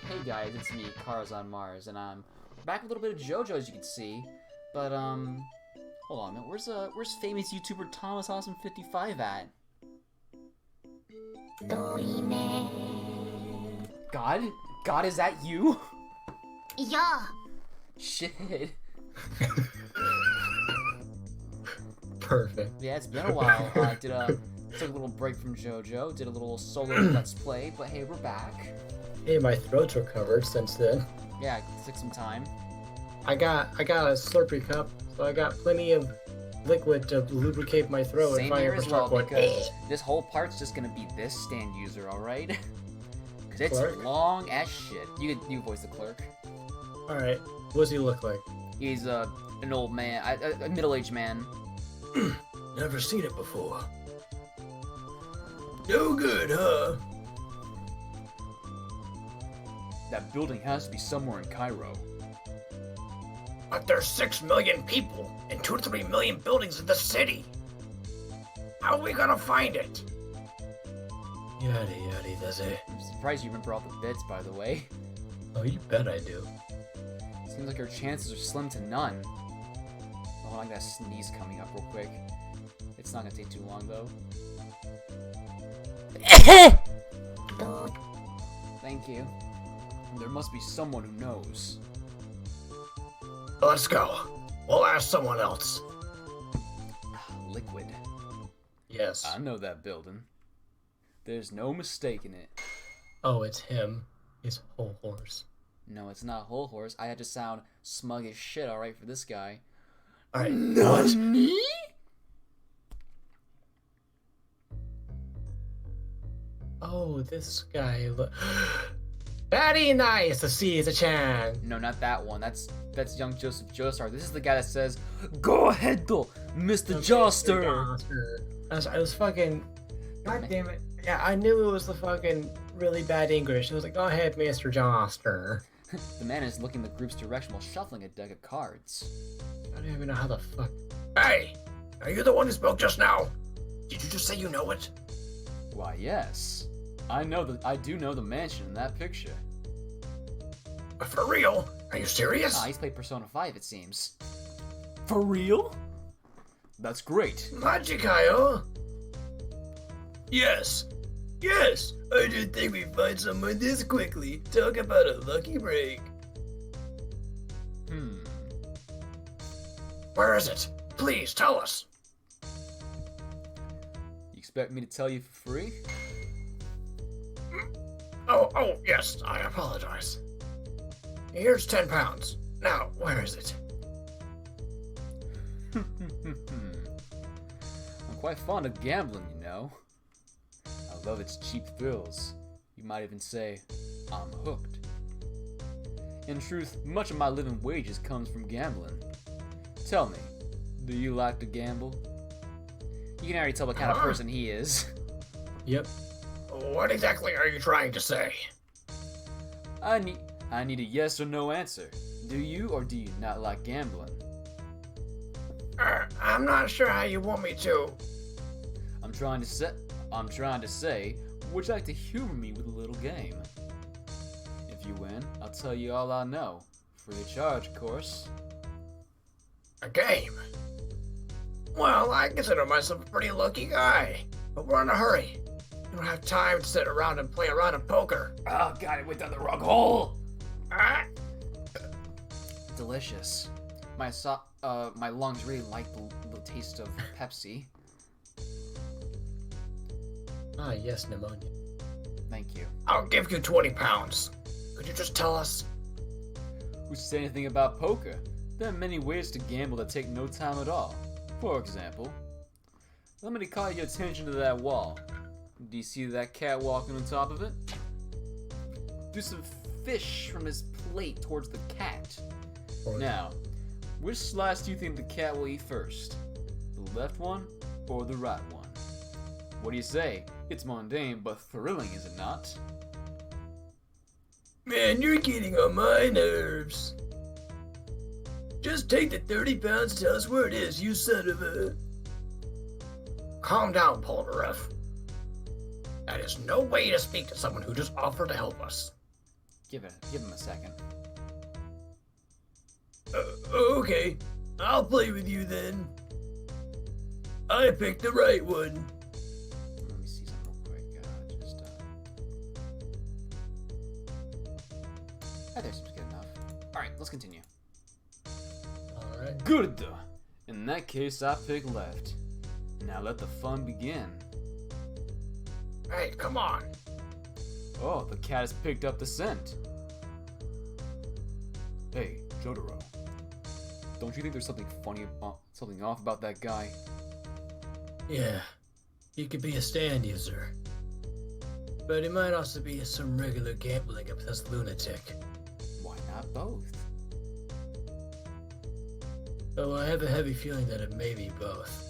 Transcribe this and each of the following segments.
Hey guys, it's me, Cars on Mars, and I'm back with a little bit of JoJo, as you can see. But hold on a minute. Where's famous YouTuber Thomas Awesome 55 at? God, God, is that you? Yeah. Shit. Perfect. Yeah, it's been a while. Took a little break from JoJo, did a little solo Let's Play, but hey, we're back. Hey, my throat's recovered since then. Yeah, it took some time. I got a Slurpee cup, so I got plenty of liquid to lubricate my throat Same if I here ever as well, start going. because this whole part's just gonna be this stand user, alright? Because it's Clerk? long as shit. You voice the clerk. All right, what does he look like? He's an old man, a middle-aged man. Never seen it before. No good, huh? That building has to be somewhere in Cairo. But there's 6 million people and 2 to 3 million buildings in the city. How are we gonna find it? Yada yada does it. I'm surprised you remember all the bits, by the way. Oh, you bet I do. Seems like our chances are slim to none. Oh, I got a sneeze coming up real quick. It's not gonna take too long, though. Thank you. There must be someone who knows. Let's go. We'll ask someone else. Liquid. Yes. I know that building. There's no mistaking it. Oh, it's him. He's whole horse. No, it's not Whole Horse. I had to sound smug as shit, alright, for this guy. All right. Nani? Oh, this guy. Very nice to see the Chan. No, not that one. That's young Joseph Joestar. This is the guy that says, "Go ahead, though, Mr. Joster." I was fucking. God damn it. Yeah, I knew it was the fucking really bad English. It was like, go ahead, Mr. Joster. The man is looking the group's direction while shuffling a deck of cards. I don't even know how the fuck. Hey, are you the one who spoke just now? Did you just say you know it? Why, yes. I do know the mansion in that picture. For real? Are you serious? Ah, he's played Persona 5, it seems. For real? That's great. Magicayo? Yes. Yes. I didn't think we'd find someone this quickly. Talk about a lucky break. Hmm. Where is it? Please tell us. You expect me to tell you for free? Oh, yes. I apologize. Here's 10 pounds. Now, where is it? I'm quite fond of gambling, you know. I love its cheap thrills. You might even say, I'm hooked. In truth, much of my living wages comes from gambling. Tell me, do you like to gamble? You can already tell what kind of person he is. Yep. What exactly are you trying to say? I need a yes or no answer. Do you or do you not like gambling? I'm not sure how you want me to. I'm trying to say, would you like to humor me with a little game? If you win, I'll tell you all I know. Free of charge, of course. A game? Well, I consider myself a pretty lucky guy. But we're in a hurry. We don't have time to sit around and play a round of poker. Oh god, it went down the wrong hole! Ah, Delicious. My lungs really like the taste of Pepsi. Ah, yes, pneumonia. Thank you. I'll give you 20 pounds. Could you just tell us? Who said anything about poker? There are many ways to gamble that take no time at all. For example, let me call your attention to that wall. Do you see that cat walking on top of it? Do some fish from his plate towards the cat. Now, which slice do you think the cat will eat first? The left one or the right one? What do you say? It's mundane but thrilling, is it not? Man, you're getting on my nerves. Just take the 30 pounds and tell us where it is, you son of a... Calm down, Polnareff. That is no way to speak to someone who just offered to help us. Give him a second. Okay, I'll play with you then. I picked the right one. Let me see something real quick. I think seems good enough. Alright, let's continue. Alright. Good. In that case, I pick left. Now let the fun begin. Hey, come on. Oh, the cat has picked up the scent. Hey, Jotaro. Don't you think there's something something off about that guy? Yeah, he could be a stand user. But he might also be some regular gambling obsessed lunatic. Why not both? Though I have a heavy feeling that it may be both.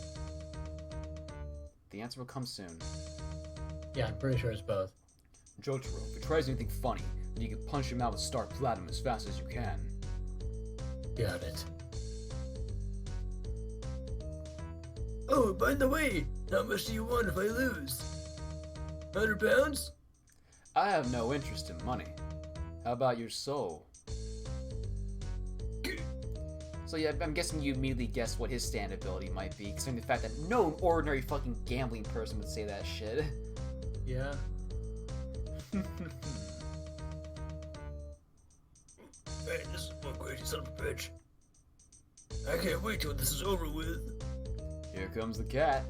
The answer will come soon. Yeah, I'm pretty sure it's both. Jotaro, if he tries anything funny, then you can punch him out with Star Platinum as fast as you can. Got it. Oh, by the way, how much do you want if I lose? 100 pounds? I have no interest in money. How about your soul? So yeah, I'm guessing you immediately guessed what his stand ability might be, considering the fact that no ordinary fucking gambling person would say that shit. Yeah. Hey, this is one crazy son of a bitch. I can't wait till this is over with. Here comes the cat.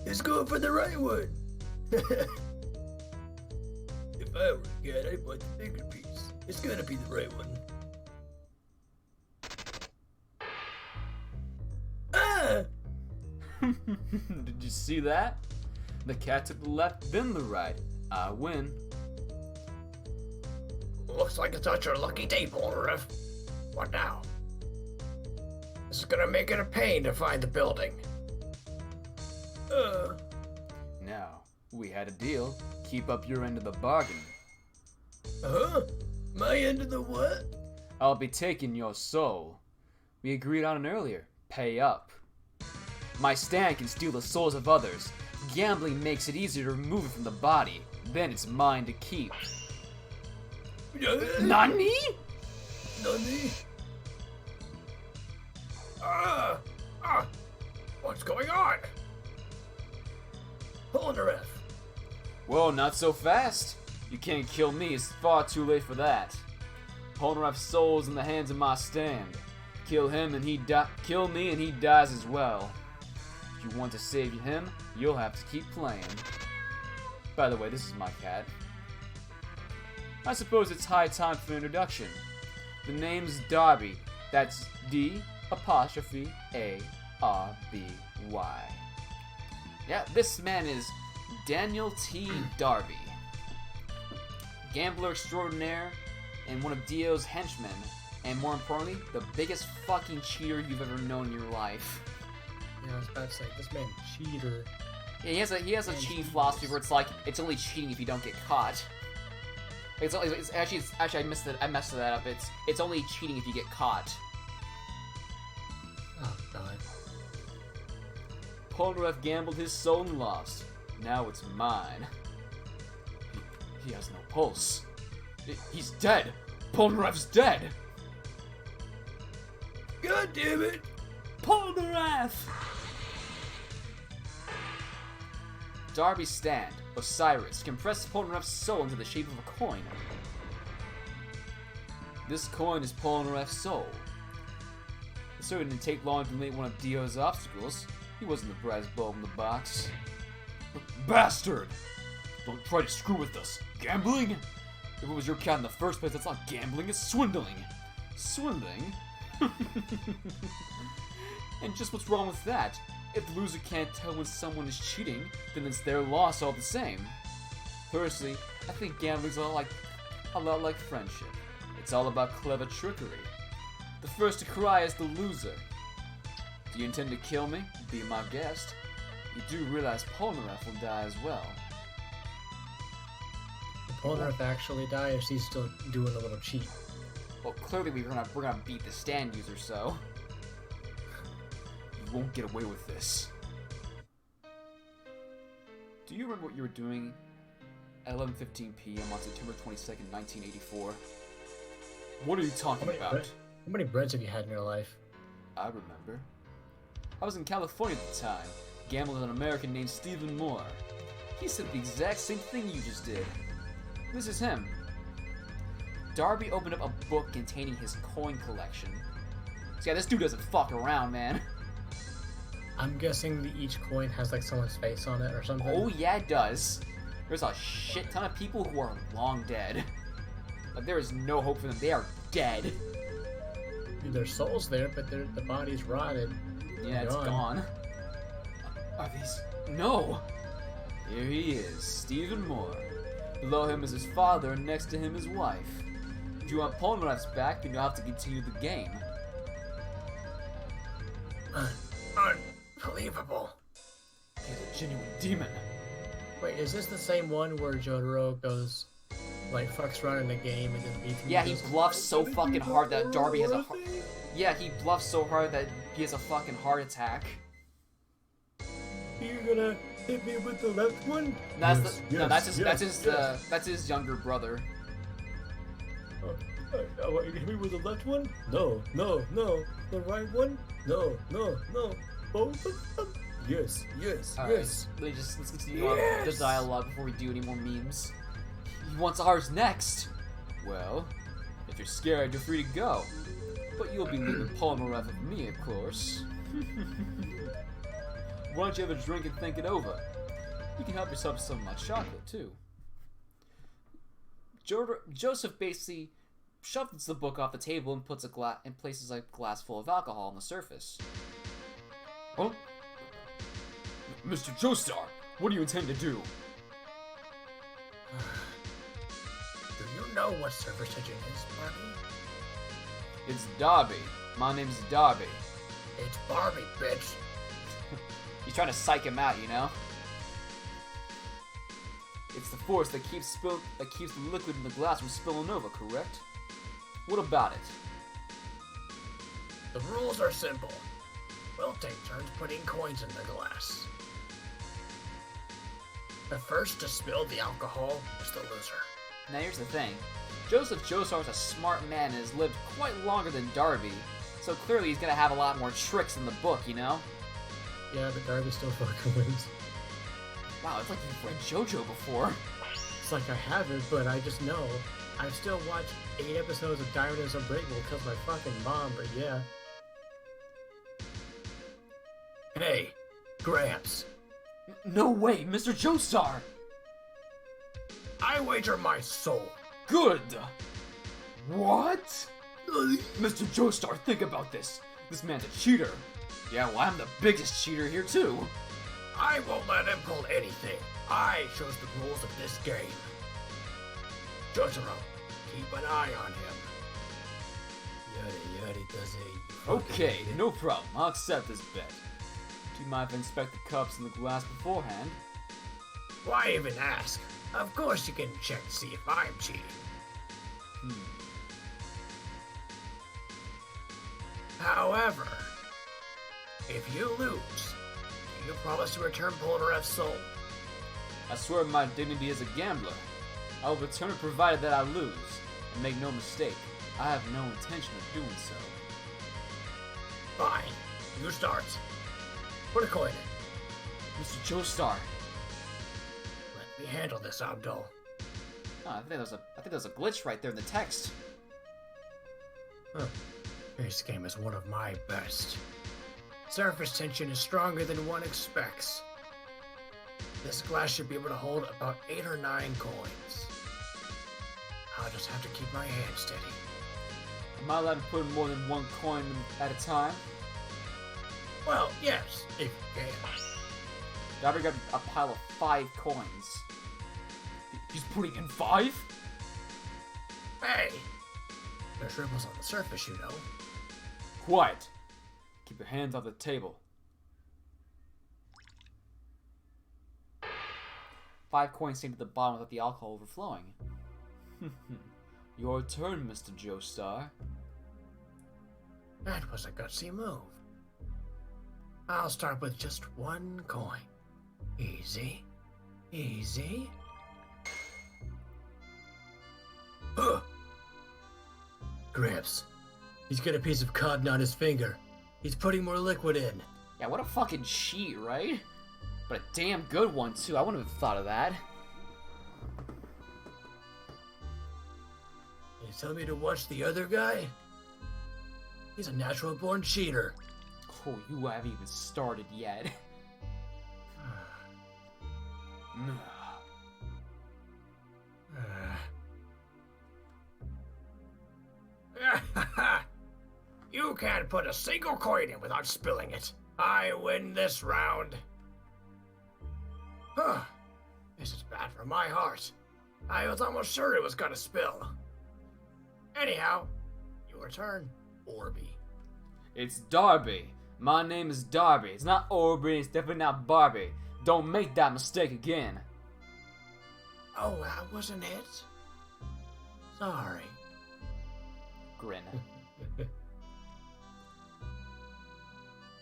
He's going for the right one. If I were a cat, I'd want the bigger piece. It's gonna be the right one. Ah! Did you see that? The cat took the left, then the right. I win. Looks like it's not your lucky day, Polnareff. What now? This is gonna make it a pain to find the building. Now, we had a deal. Keep up your end of the bargain. Huh? My end of the what? I'll be taking your soul. We agreed on it earlier. Pay up. My stand can steal the souls of others. Gambling makes it easier to remove it from the body. Then it's mine to keep. Nani? Nani? What's going on? Polnareff. Well, not so fast. You can't kill me. It's far too late for that. Polnareff's soul's in the hands of my stand. Kill him and kill me and he dies as well. If you want to save him, you'll have to keep playing. By the way, this is my cat. I suppose it's high time for an introduction. The name's Darby. That's D''A''RBY. Yeah, this man is Daniel T. Darby. Gambler extraordinaire and one of Dio's henchmen. And more importantly, the biggest fucking cheater you've ever known in your life. Yeah, I was about to say, this man cheater. Yeah, he has a cheating philosophy where it's like, it's only cheating if you don't get caught. It's actually I messed that up. It's only cheating if you get caught. Oh god. Polnareff gambled his soul and lost. Now it's mine. He has no pulse. He's dead. Polnareff's dead. God damn it! Polnareff! Darby's stand, Osiris, compressed Polnareff's soul into the shape of a coin. This coin is Polnareff's soul. It certainly didn't take long to eliminate one of Dio's obstacles. He wasn't the brightest bulb in the box. Bastard! Don't try to screw with us. Gambling? If it was your cat in the first place, that's not gambling, it's swindling. Swindling? And just what's wrong with that? If the loser can't tell when someone is cheating, then it's their loss all the same. Personally, I think gambling's a lot like friendship. It's all about clever trickery. The first to cry is the loser. Do you intend to kill me? Be my guest. You do realize Polnareff will die as well. Did Polnareff actually die, or is he still doing a little cheat? Well, clearly we're gonna beat the stand user, so you won't get away with this. Do you remember what you were doing at 11:15 p.m. on September 22nd, 1984. What are you talking about? How many breads have you had in your life? I remember. I was in California at the time, gambling with an American named Stephen Moore. He said the exact same thing you just did. This is him. Darby opened up a book containing his coin collection. So yeah, this dude doesn't fuck around, man. I'm guessing that each coin has like someone's face on it or something. Oh yeah, it does. There's a shit ton of people who are long dead. Like, there is no hope for them. They are dead. Dude, their soul's there, but the body's rotted. Yeah, it's gone. Are these... No! Here he is, Stephen Moore. Below him is his father, and next to him his wife. If you want Polnareff's back, then you'll have to continue the game. Unbelievable. He's a genuine demon. Wait, is this the same one where Jotaro goes, like, fucks around in the game and then beats him? Yeah, he bluffs so fucking hard that Darby has a... Yeah, he bluffs so hard that he has a fucking heart attack. You're gonna hit me with the left one? That's Yes, no, yes, that's his younger brother. What, you hit me with the left one? No, no, no. The right one? No, no, no. Both of them? Yes, yes, Alright, yes. let's continue on the dialogue before we do any more memes. He wants ours next. Well, if you're scared, you're free to go. But you'll be leaving Polnareff with me, of course. Why don't you have a drink and think it over? You can help yourself with some of my chocolate, too. Joseph basically shovels the book off the table and places a glass full of alcohol on the surface. Huh? Mr. Joestar, what do you intend to do? Do you know what surface tension is, Barbie? It's Darby. My name's Darby. It's Barbie, bitch. He's trying to psych him out, you know? It's the force that keeps the liquid in the glass from spilling over, correct? What about it? The rules are simple. We'll take turns putting coins in the glass. The first to spill the alcohol is the loser. Now here's the thing. Joseph Joestar is a smart man and has lived quite longer than Darby, so clearly he's gonna have a lot more tricks in the book, you know? Yeah, but Darby still fucking wins. Wow, it's like you've read JoJo before. It's like I haven't, but I just know. I've still watched 8 episodes of Diamond is Unbreakable because my fucking mom, but yeah. Hey, Gramps. No way, Mr. Joestar! I wager my soul. Good! What? Mr. Joestar, think about this. This man's a cheater. Yeah, well, I'm the biggest cheater here, too. I won't let him pull anything. I chose the rules of this game. Jotaro, keep an eye on him. Yada yada does a... Okay, no problem. I'll accept this bet. Do you mind if I inspect the cups and the glass beforehand? Why even ask? Of course you can check to see if I'm cheating. However, if you lose, you promise to return Polnareff's soul. I swear by my dignity as a gambler. I will return it provided that I lose. And make no mistake, I have no intention of doing so. Fine, you start. Put a coin in. Mr. Joestar. Let me handle this, Abdul. Oh, I think there was a glitch right there in the text. Huh. This game is one of my best. Surface tension is stronger than one expects. This glass should be able to hold about 8 or 9 coins. I'll just have to keep my hand steady. Am I allowed to put in more than one coin at a time? Well, yes, if you can. Darby got a pile of 5 coins. He's putting in 5? Hey! There's ripples on the surface, you know. Quiet! Keep your hands off the table. 5 coins stayed at the bottom without the alcohol overflowing. Your turn, Mr. Joestar. That was a gutsy move. I'll start with just 1 coin. Easy. Easy. Huh. Gramps, he's got a piece of cotton on his finger. He's putting more liquid in. Yeah, what a fucking cheat, right? But a damn good one, too. I wouldn't have thought of that. You tell me to watch the other guy? He's a natural-born cheater. Oh, you haven't even started yet. You can't put a single coin in without spilling it. I win this round. Huh. This is bad for my heart. I was almost sure it was gonna spill. Anyhow, your turn, Orby. It's Darby. My name is Darby. It's not Orby, it's definitely not Barbie. Don't make that mistake again. Oh, that wasn't it? Sorry. Grin.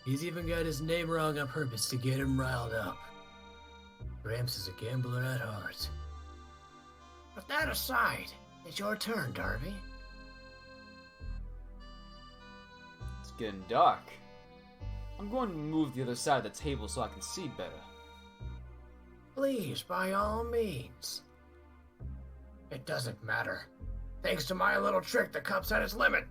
He's even got his name wrong on purpose to get him riled up. Gramps is a gambler at heart. But that aside, it's your turn, Darby. It's getting dark. I'm going to move the other side of the table so I can see better. Please, by all means. It doesn't matter. Thanks to my little trick, the cup's at its limit.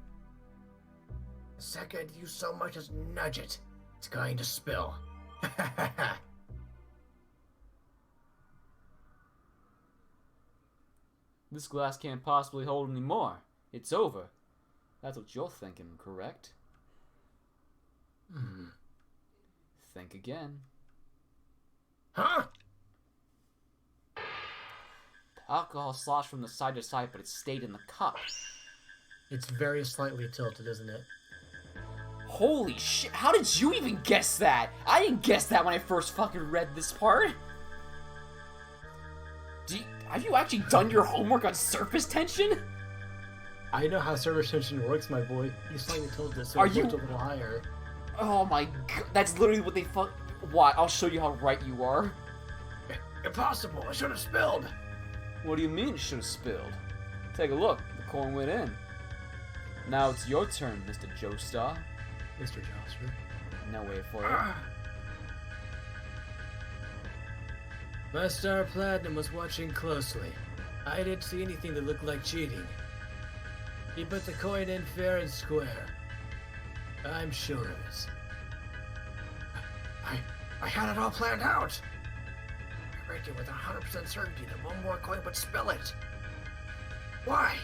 The second you so much as nudge it, it's going to spill. This glass can't possibly hold any more. It's over. That's what you're thinking, correct? Think again. Huh? The alcohol sloshed from the side to side, but it stayed in the cup. It's very slightly tilted, isn't it? Holy shit, how did you even guess that? I didn't guess that when I first fucking read this part. Have you actually done your homework on surface tension? I know how surface tension works, my boy. You slightly tilted it, so Are it you- looked a little higher. Oh my god, that's literally what they What? I'll show you how right you are. Impossible, I should have spilled. What do you mean it should have spilled? Take a look, the coin went in. Now it's your turn, Mr. Joestar. Mr. Joster. Now wait for it. My Star Platinum was watching closely. I didn't see anything that looked like cheating. He put the coin in fair and square. I'm sure of it. I had it all planned out. I rigged it with 100% certainty that one more coin would spill it. Why?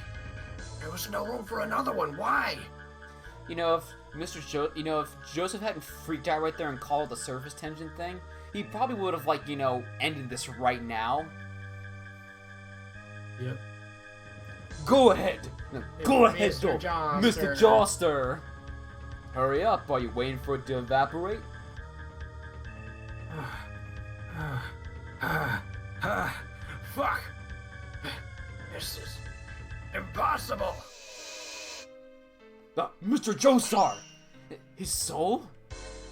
There was no room for another one. Why? You know, if Joseph hadn't freaked out right there and called the surface tension thing, he probably would have, like, ended this right now. Yep. Go ahead! No, go ahead, Mr. though, Joster. Mr. Joster! Hurry up, are you waiting for it to evaporate? Fuck! This is impossible! Mr. Joestar! His soul?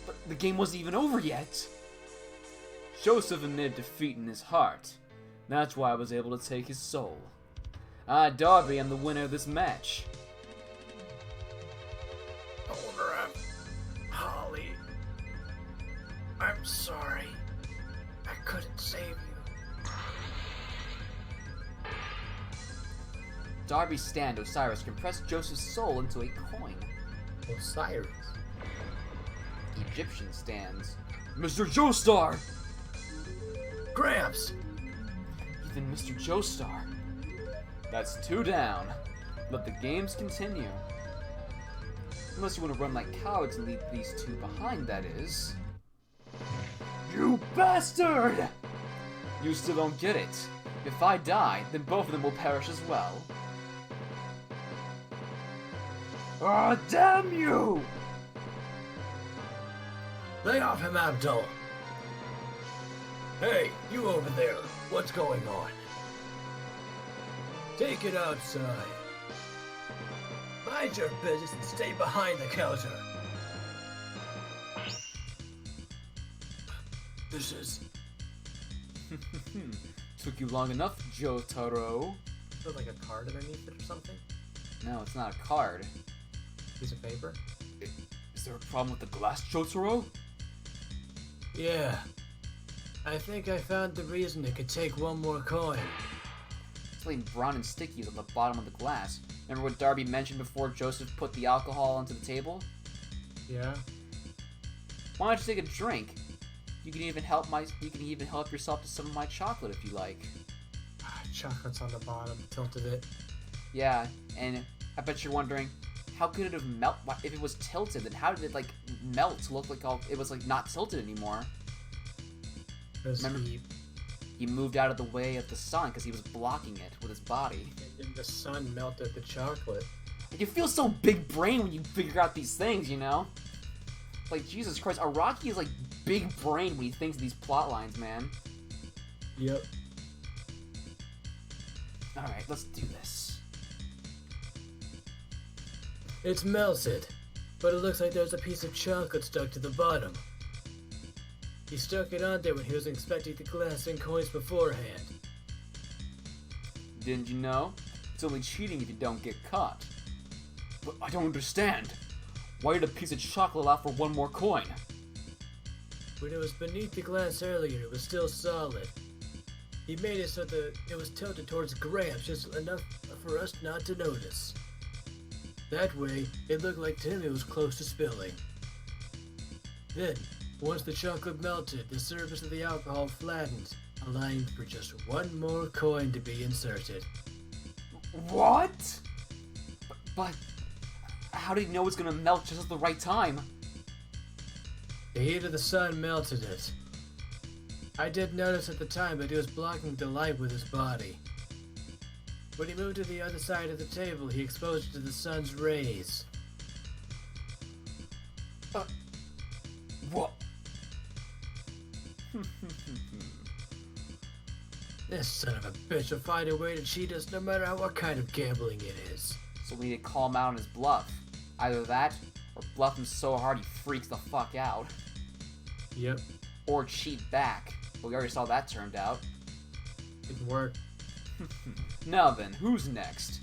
But the game wasn't even over yet. Joseph admitted defeat in his heart. That's why I was able to take his soul. Darby, I'm the winner of this match. Older, Holly. I'm sorry. I couldn't save you. Darby's stand, Osiris, compressed Joseph's soul into a coin. Osiris. Egyptian stands. Mr. Joestar! Gramps! Even Mr. Joestar. That's 2 down. Let the games continue. Unless you want to run like cowards and leave these 2 behind, that is. You bastard! You still don't get it. If I die, then both of them will perish as well. Ah, damn you! Lay off him, Abdul. Hey, you over there. What's going on? Take it outside. Mind your business and stay behind the counter. This is... Took you long enough, Jotaro. Put like a card underneath it or something? No, it's not a card. Piece of paper? Is there a problem with the glass, Jotaro? Yeah. I think I found the reason it could take one more coin. It's like brown and sticky at the bottom of the glass. Remember what Darby mentioned before Joseph put the alcohol onto the table? Yeah. Why don't you take a drink? You can even help yourself to some of my chocolate if you like. Chocolate's on the bottom, tilted it. Yeah, and I bet you're wondering, how could it have melted? If it was tilted, then how did it like melt to look like it was like not tilted anymore? Remember, he moved out of the way of the sun because he was blocking it with his body. And the sun melted the chocolate. You feel so big brain when you figure out these things, you know? Like, Jesus Christ, Araki is like big brain when he thinks of these plot lines, man. Yep. Alright, let's do this. It's melted, but it looks like there's a piece of chocolate stuck to the bottom. He stuck it on there when he was inspecting the glass and coins beforehand. Didn't you know? It's only cheating if you don't get caught. But I don't understand. Why did a piece of chocolate allow for one more coin? When it was beneath the glass earlier, it was still solid. He made it so that it was tilted towards Gramps just enough for us not to notice. That way, it looked like to him it was close to spilling. Then, once the chocolate melted, the surface of the alcohol flattened, allowing for just one more coin to be inserted. What? But how did he know it's gonna melt just at the right time? The heat of the sun melted it. I did notice at the time that he was blocking the light with his body. When he moved to the other side of the table, he exposed it to the sun's rays. What? This son of a bitch will find a way to cheat us no matter what kind of gambling it is. So we need to call him out on his bluff. Either that, or bluff him so hard he freaks the fuck out. Yep. Or cheat back. But we already saw that turned out. Didn't work. Now then, who's next?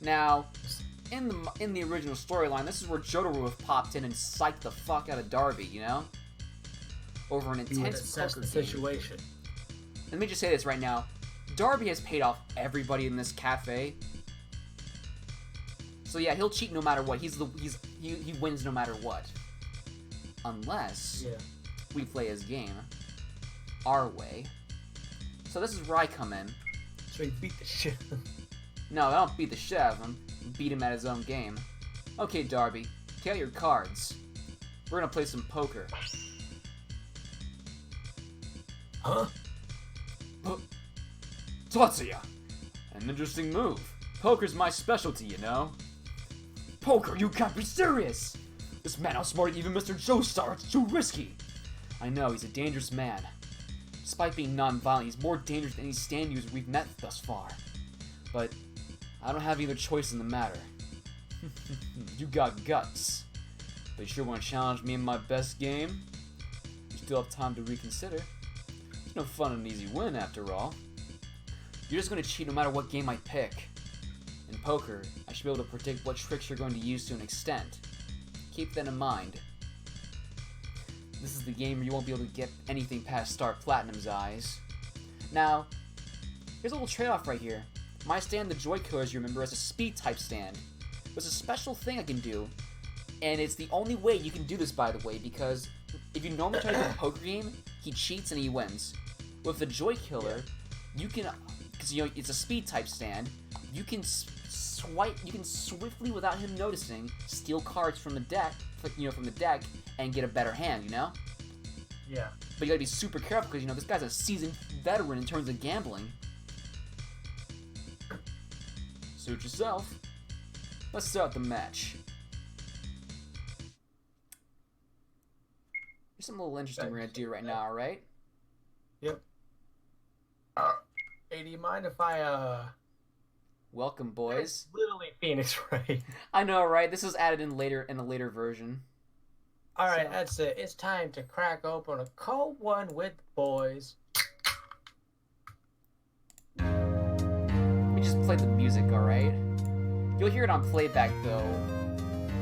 Now, in the original storyline, this is where Jotaro would have popped in and psyched the fuck out of Darby, you know? Over an He would intense assess poker the game. situation. Let me just say this right now. Darby has paid off everybody in this cafe. So yeah, he'll cheat no matter what. He wins no matter what. Unless we play his game our way. So this is where I come in. So he beat the shit. No, I don't beat the shit out of him. Beat him at his own game. Okay, Darby, take out your cards. We're gonna play some poker. Huh? Tatsuya! An interesting move. Poker's my specialty, you know? Poker, you can't be serious! This man outsmarted even Mr. Joestar, it's too risky! I know, he's a dangerous man. Despite being non-violent, he's more dangerous than any stand user we've met thus far. But I don't have either choice in the matter. You got guts. But you sure want to challenge me in my best game? You still have time to reconsider. It's no fun and easy win, after all. You're just going to cheat no matter what game I pick. In poker, I should be able to predict what tricks you're going to use to an extent. Keep that in mind. This is the game where you won't be able to get anything past Star Platinum's eyes. Now, here's a little trade-off right here. My stand, the Joy Killer, as you remember, is a speed-type stand. There's a special thing I can do, and it's the only way you can do this, by the way, because if you normally try to do a poker game, he cheats and he wins. With the Joy Killer, you can, because you know it's a speed-type stand, you can swiftly, without him noticing, steal cards from the deck, and get a better hand, you know? Yeah. But you gotta be super careful because, you know, this guy's a seasoned veteran in terms of gambling. Suit yourself. Let's start the match. Here's something a little interesting we're gonna do right now, alright? Yep. Hey, do you mind if I, Welcome, boys. It's literally Phoenix Wright. I know, right? This was added in a later version. Alright, that's it. It's time to crack open a cold one with the boys. play the music, alright? You'll hear it on playback, though.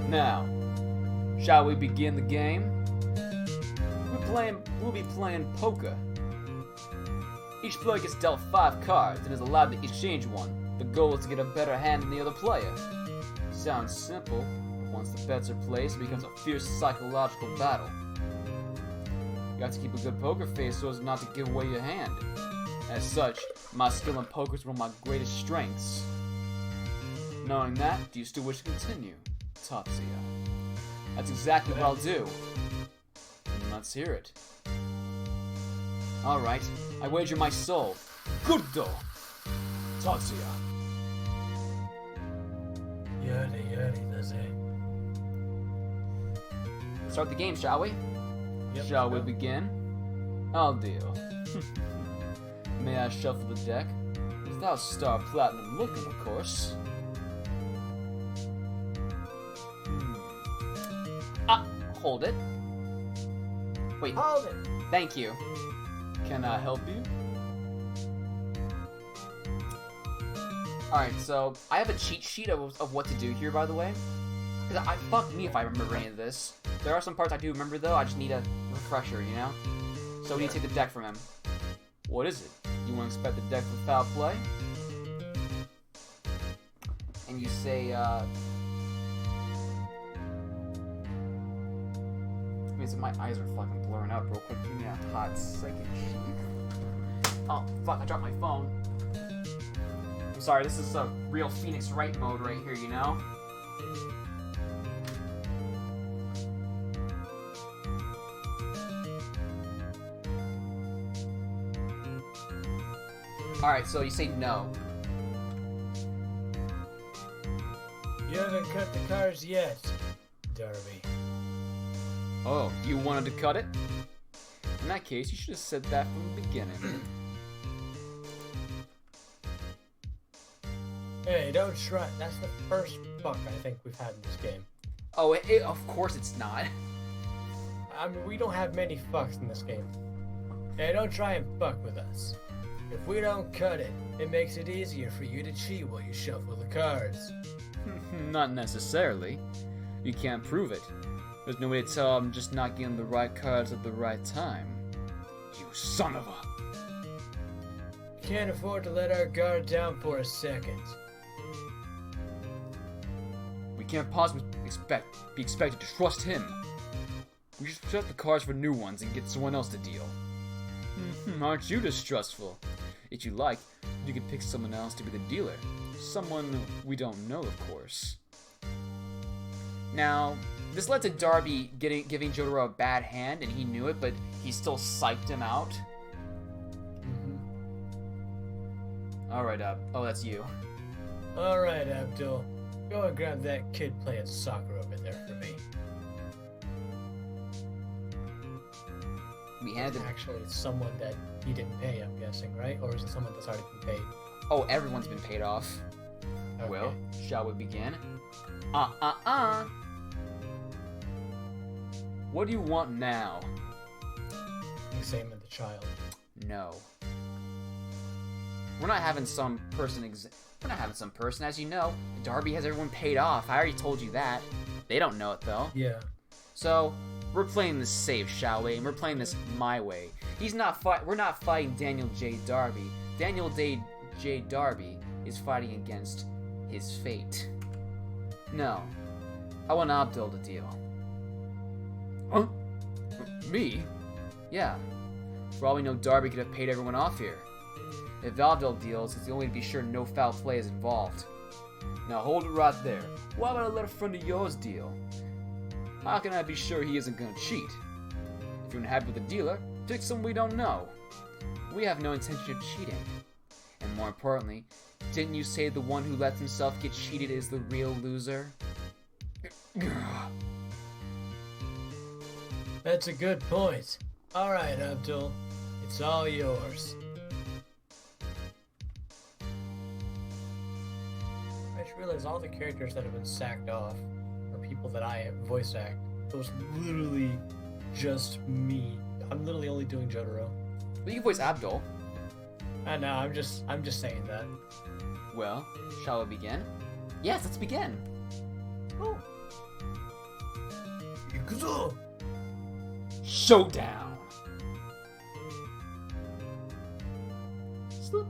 Now, shall we begin the game? We'll be playing poker. Each player gets dealt 5 cards and is allowed to exchange one. The goal is to get a better hand than the other player. Sounds simple, but once the bets are placed, it becomes a fierce psychological battle. You have to keep a good poker face so as not to give away your hand. As such, my skill in poker is one of my greatest strengths. Knowing that, do you still wish to continue? Topsia. That's exactly what I'll do. Let's hear it. Alright, I wager my soul. Guddo! Topsia. Yuri, does it? Start the game, shall we? Yep. Shall we begin? I'll deal. May I shuffle the deck? Without Star Platinum looking, of course. Hold it. Wait. Hold it! Thank you. Can I help you? Alright, so I have a cheat sheet of what to do here, by the way. Because fuck me if I remember any of this. There are some parts I do remember, though. I just need a refresher, you know? So we need to take the deck from him. What is it? You want to expect the deck for foul play? And you say, so my eyes are fucking blurring up real quick. Give me a hot second. Oh, fuck, I dropped my phone. I'm sorry, this is a real Phoenix Wright mode right here, you know? Alright, so you say no. You haven't cut the cards yet, Darby. Oh, you wanted to cut it? In that case, you should have said that from the beginning. Hey, don't try. That's the first fuck I think we've had in this game. Oh, of course it's not. I mean, we don't have many fucks in this game. Hey, don't try and fuck with us. If we don't cut it, it makes it easier for you to cheat while you shuffle the cards. Not necessarily. You can't prove it. There's no way to tell I'm just not getting the right cards at the right time. You son of a... Can't afford to let our guard down for a second. We can't possibly be expected to trust him. We should set the cards for new ones and get someone else to deal. Aren't you distrustful? If you like, you could pick someone else to be the dealer. Someone we don't know, of course. Now, this led to Darby giving Jotaro a bad hand, and he knew it, but he still psyched him out. Alright, oh, that's you. Alright, Abdul. Go and grab that kid playing soccer over there for me. We handed... Actually, it's someone that he didn't pay, I'm guessing, right? Or is it someone that's already been paid? Oh, everyone's been paid off. Okay. Well, shall we begin? What do you want now? Examine the child. No. We're not having some person as you know. Darby has everyone paid off. I already told you that. They don't know it, though. Yeah. So, we're playing this safe, shall we? And we're playing this my way. We're not fighting Daniel J. Darby. Daniel J. Darby is fighting against his fate. No. I want Abdul to deal. Huh? Me? Yeah. For all we know, Darby could have paid everyone off here. If Abdul deals, it's the only way to be sure no foul play is involved. Now hold it right there. Why would I let a friend of yours deal? How can I be sure he isn't gonna cheat? If you're unhappy with the dealer, pick someone we don't know. We have no intention of cheating. And more importantly, didn't you say the one who lets himself get cheated is the real loser? That's a good point. Alright, Abdul. It's all yours. I just realized all the characters that have been sacked off are people that I voice act. It was literally just me. I'm literally only doing Jotaro. But you can voice Abdul. I know, I'm just saying that. Well, shall we begin? Yes, let's begin. Oh. Ikuzo! Showdown! Slip.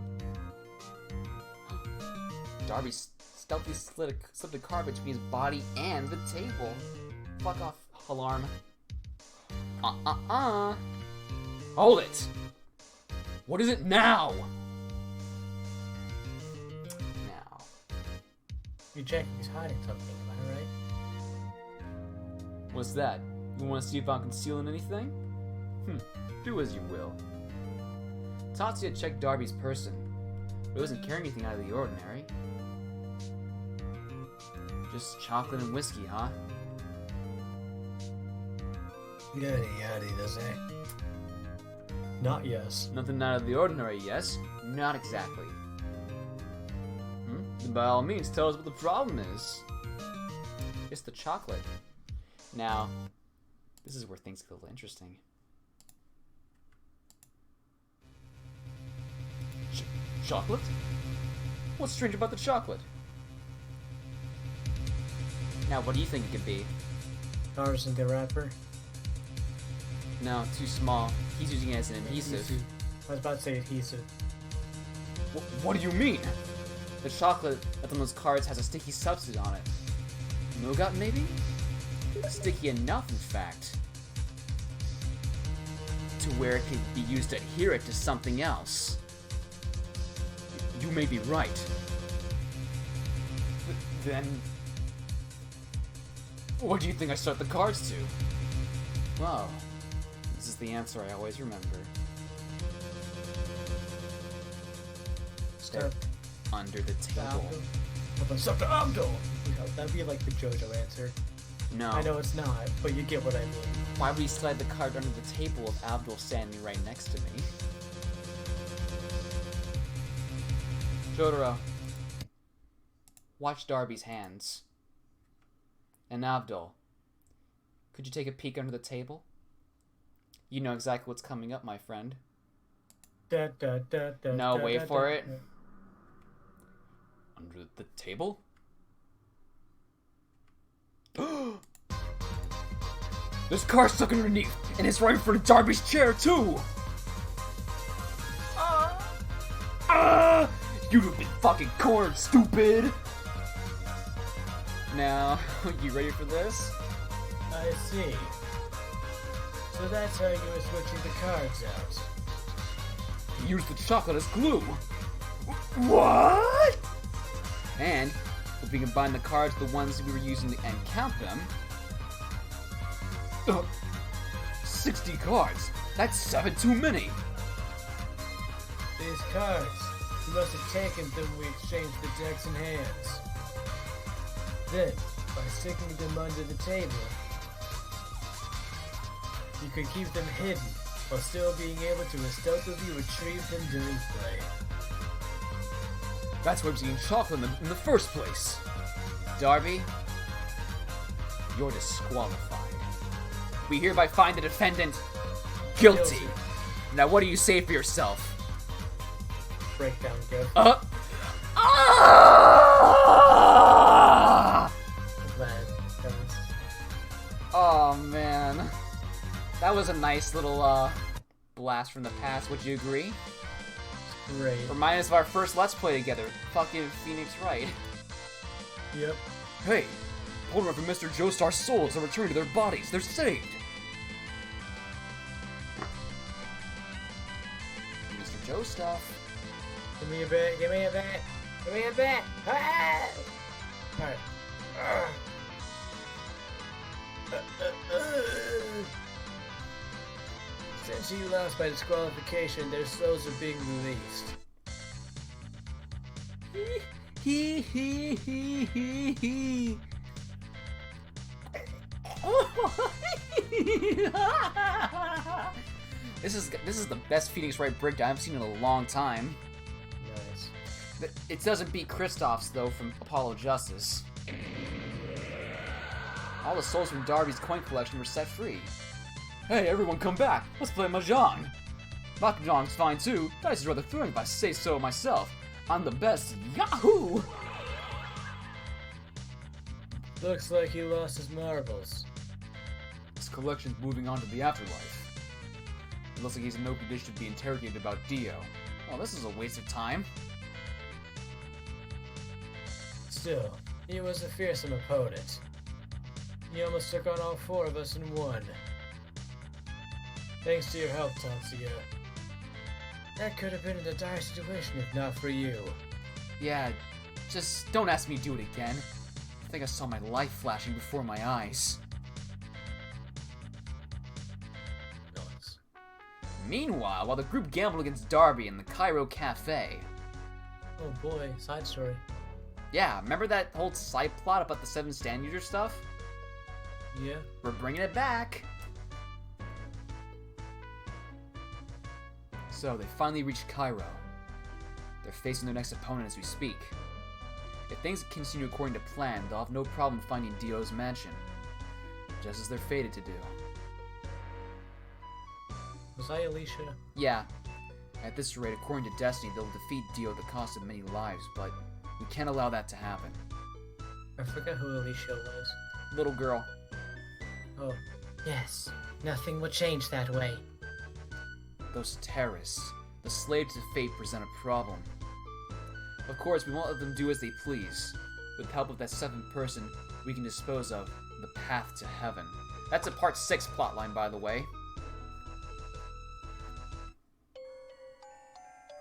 Darby stealthily slipped a card between his body and the table. Fuck off, alarm. Hold it! What is it now? Now. You're checking he's hiding something, am I right? What's that? You want to see if I'm concealing anything? Do as you will. Tatsuya checked Darby's person, but he wasn't carrying anything out of the ordinary. Just chocolate and whiskey, huh? Yada yada, does it? Not yes. Nothing out of the ordinary, yes? Not exactly. Then by all means, tell us what the problem is. It's the chocolate. Now, this is where things get a little interesting. Chocolate? What's strange about the chocolate? Now, what do you think it could be? Ours in the wrapper. No, too small. He's using it as an adhesive. I was about to say adhesive. What do you mean? The chocolate that's on those cards has a sticky substance on it. Nougat, maybe? Sticky enough, in fact, to where it could be used to adhere it to something else. You may be right. Then, what do you think I start the cards to? Well, this is the answer I always remember. Stuff Under the table. Stuff to Abdul! That'd be like the JoJo answer. No. I know it's not, but you get what I mean. Why would he slide the card under the table with Abdul standing right next to me? Jotaro, watch Darby's hands. And Abdul, could you take a peek under the table? You know exactly what's coming up, my friend. No, wait for it. Under the table? There's cars stuck underneath, and it's right in front of Darby's chair, too! You've been fucking cornered, stupid! Now, you ready for this? I see. So that's how you were switching the cards out. Use the chocolate as glue! What? And, if we combine the cards with the ones we were using and count them... 60 cards! That's 7 too many! These cards, you must have taken them when we exchanged the decks and hands. Then, by sticking them under the table, you could keep them hidden while still being able to stealthily retrieve them during play. That's why I was eating chocolate in the first place. Darby, you're disqualified. We hereby find the defendant guilty. Now what do you say for yourself? Breakdown gift. Glad. Oh man. That was a nice little blast from the past, would you agree? Great. Remind us of our first Let's Play together. Fucking Phoenix Wright. Yep. Hey, hold on for Mr. Joestar's souls are returned to their bodies. They're saved. Mr. Joestar. Give me a bit, give me a bit, give me a bit. Ah! Alright. Since you lost by disqualification, their souls are being released. This is the best Phoenix Wright breakdown I've seen in a long time. Nice. It doesn't beat Kristoff's though from Apollo Justice. All the souls from Darby's coin collection were set free. Hey, everyone come back! Let's play Mahjong! Bakudong's fine too. Dice is rather thrilling if I say so myself. I'm the best. Yahoo! Looks like he lost his marbles. His collection's moving on to the afterlife. It looks like he's in no condition to be interrogated about Dio. Oh, this is a waste of time. Still, he was a fearsome opponent. He almost took on all four of us in one. Thanks to your help, Tatsuya. That could have been in a dire situation if not for you. Yeah, just don't ask me to do it again. I think I saw my life flashing before my eyes. Nice. Meanwhile, while the group gambled against Darby in the Cairo Cafe. Oh boy, side story. Yeah, remember that whole side plot about the 7 stand user stuff? Yeah? We're bringing it back! So, they finally reached Cairo. They're facing their next opponent as we speak. If things continue according to plan, they'll have no problem finding Dio's mansion. Just as they're fated to do. Was I Alicia? Yeah. At this rate, according to Destiny, they'll defeat Dio at the cost of many lives, but we can't allow that to happen. I forgot who Alicia was. Little girl. Oh, Yes, nothing will change that way. Those terrorists, the slaves of fate, present a problem. Of course, we won't let them do as they please. With the help of that 7th person, we can dispose of the path to heaven. That's a part 6 plotline, by the way.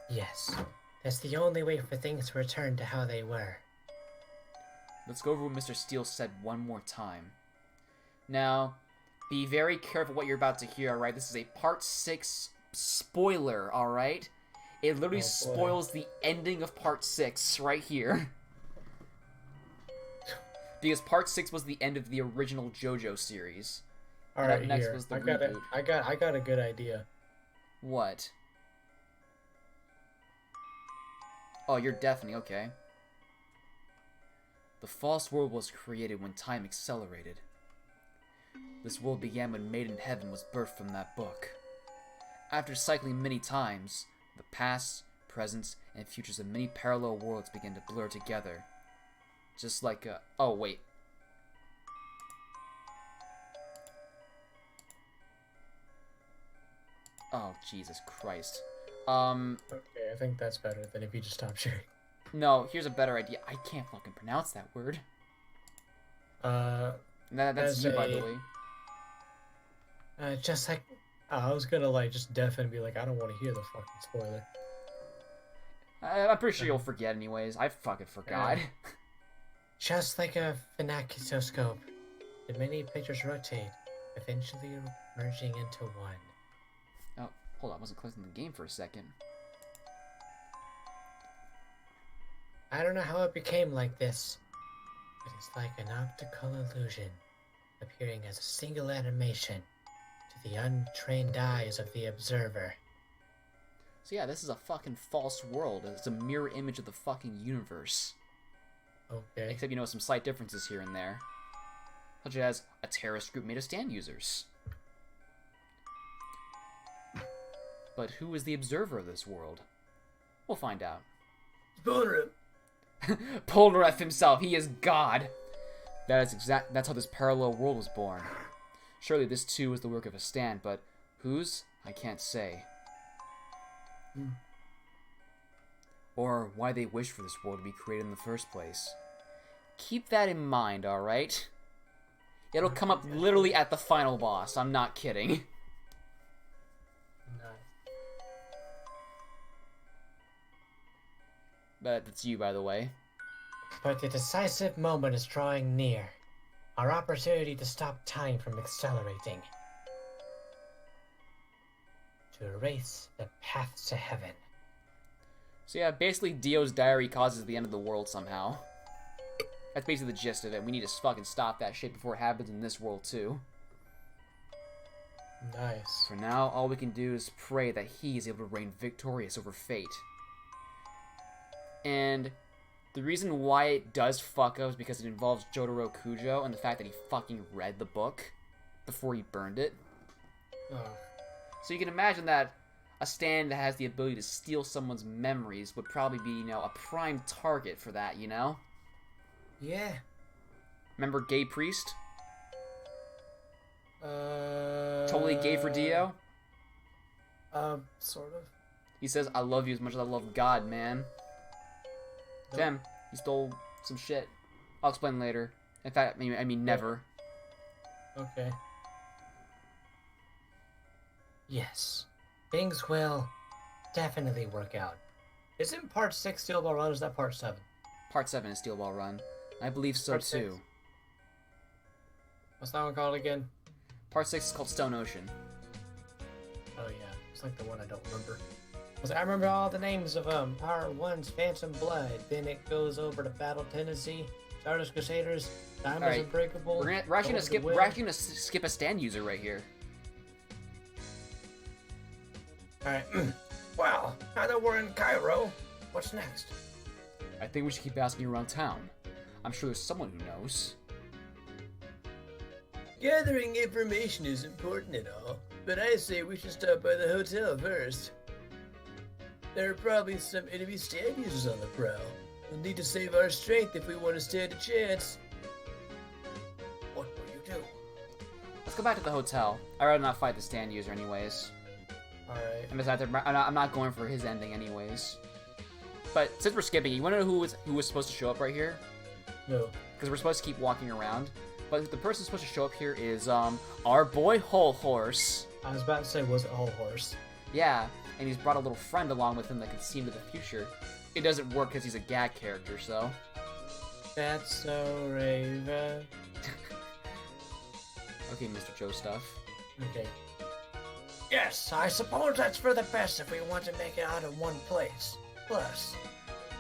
Yes, that's the only way for things to return to how they were. Let's go over what Mr. Steele said one more time. Now, be very careful what you're about to hear, alright? This is a part 6 spoiler, alright? It literally spoils the ending of part 6 right here. Because part 6 was the end of the original JoJo series. alright, next here. was the I got reboot. I got a good idea. What? Oh, you're deafening, okay. The false world was created when time accelerated. This world began when Made in Heaven was birthed from that book. After cycling many times, the past, presents, and futures of many parallel worlds began to blur together. Just like a... Oh, wait. Oh, Jesus Christ. Okay, I think that's better than if you just stop sharing. No, here's a better idea. I can't fucking pronounce that word. That's As you, by the a- way. Just like... I was gonna, like, just deafen and be like, I don't want to hear the fucking spoiler. I'm pretty sure you'll forget anyways. I fucking forgot. Just like a phenakitoscope, the many pictures rotate, eventually merging into one. Oh, hold on. I wasn't closing the game for a second. I don't know how it became like this, but it's like an optical illusion, appearing as a single animation to the untrained eyes of the observer. So yeah, this is a fucking false world. It's a mirror image of the fucking universe. Okay. Except, you know, some slight differences here and there. Such as a terrorist group made of stand users. But who is the observer of this world? We'll find out. Spoiler it! Polnareff himself, he is God! That's how this parallel world was born. Surely this too was the work of a stand, but whose? I can't say. Or why they wish for this world to be created in the first place. Keep that in mind, alright? It'll come up literally at the final boss, I'm not kidding. Nice. But that's you, by the way. But the decisive moment is drawing near. Our opportunity to stop time from accelerating. To erase the path to heaven. So yeah, basically Dio's diary causes the end of the world somehow. That's basically the gist of it. We need to fucking stop that shit before it happens in this world too. Nice. For now, all we can do is pray that he is able to reign victorious over fate. And the reason why it does fuck up is because it involves Jotaro Kujo and the fact that he fucking read the book before he burned it. Oh. So you can imagine that a stand that has the ability to steal someone's memories would probably be, you know, a prime target for that, you know? Yeah. Remember Gay Priest? Totally Gay for Dio? Sort of. He says, I love you as much as I love God, man. Tim, he stole some shit. I'll explain later. In fact, I mean never. Okay. Yes. Things will definitely work out. Isn't part 6 Steel Ball Run, or is that part 7? Part 7 is Steel Ball Run. I believe so Part too. 6. What's that one called again? Part 6 is called Stone Ocean. Oh yeah, it's like the one I don't remember. 'Cause I remember all the names of Part 1's Phantom Blood, then it goes over to Battle Tennessee, Stardust Crusaders, Diamonds Alright, Unbreakable. We're actually gonna skip a stand user right here. Alright. Well, now that we're in Cairo, what's next? I think we should keep asking around town. I'm sure there's someone who knows. Gathering information is important and all, but I say we should stop by the hotel first. There are probably some enemy stand users on the prowl. We'll need to save our strength if we want to stand a chance. What will you do? Let's go back to the hotel. I'd rather not fight the stand user anyways. Alright. And besides, I'm not going for his ending anyways. But since we're skipping, you want to know who was supposed to show up right here? No. Because we're supposed to keep walking around. But the person supposed to show up here is our boy Whole Horse. I was about to say, was it Whole Horse? Yeah, and he's brought a little friend along with him that can see into the future. It doesn't work because he's a gag character, so. That's so Raven. Okay, Mr. Joe Stuff. Okay. Yes, I suppose that's for the best if we want to make it out of one place. Plus,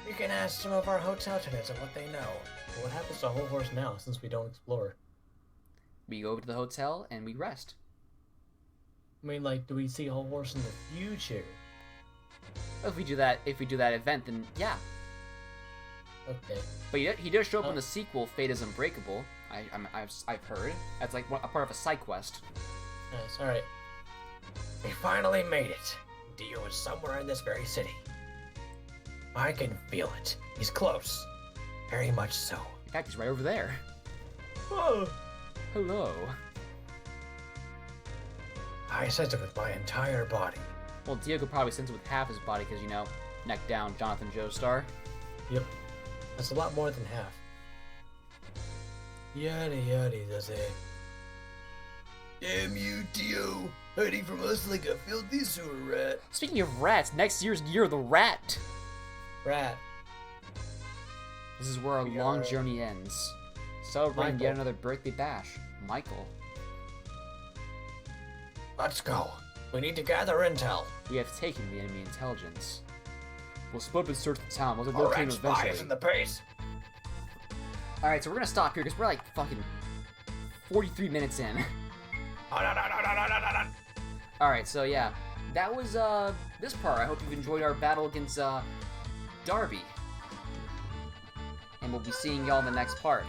we can ask some of our hotel tenants what they know. What happens to Whole Horse now, since we don't explore? We go to the hotel and we rest. I mean, like, do we see Whole Horse in the future? If we do that event, then yeah. Okay. But he does show up in the sequel, Fate is Unbreakable. I've heard. That's like a part of a side quest. Nice, alright. We finally made it. Dio is somewhere in this very city. I can feel it. He's close. Very much so. In fact, he's right over there. Oh! Hello. I sense it with my entire body. Well, Dio could probably sense it with half his body because, you know, neck down, Jonathan Joestar. Yep. That's a lot more than half. Yada yada, does it? Damn you, Dio! Hiding from us like a filthy sewer rat. Speaking of rats, next year's Year of the Rat. Rat. This is where our long journey ends. Celebrating yet another birthday bash. Michael. Let's go. We need to gather intel. We have taken the enemy intelligence. We'll split up and search the town. We'll Our locate him red spy is eventually. in the pace. Alright, so we're gonna stop here because we're like fucking 43 minutes in. Alright, so yeah. That was this part. I hope you've enjoyed our battle against Darby. And we'll be seeing y'all in the next part.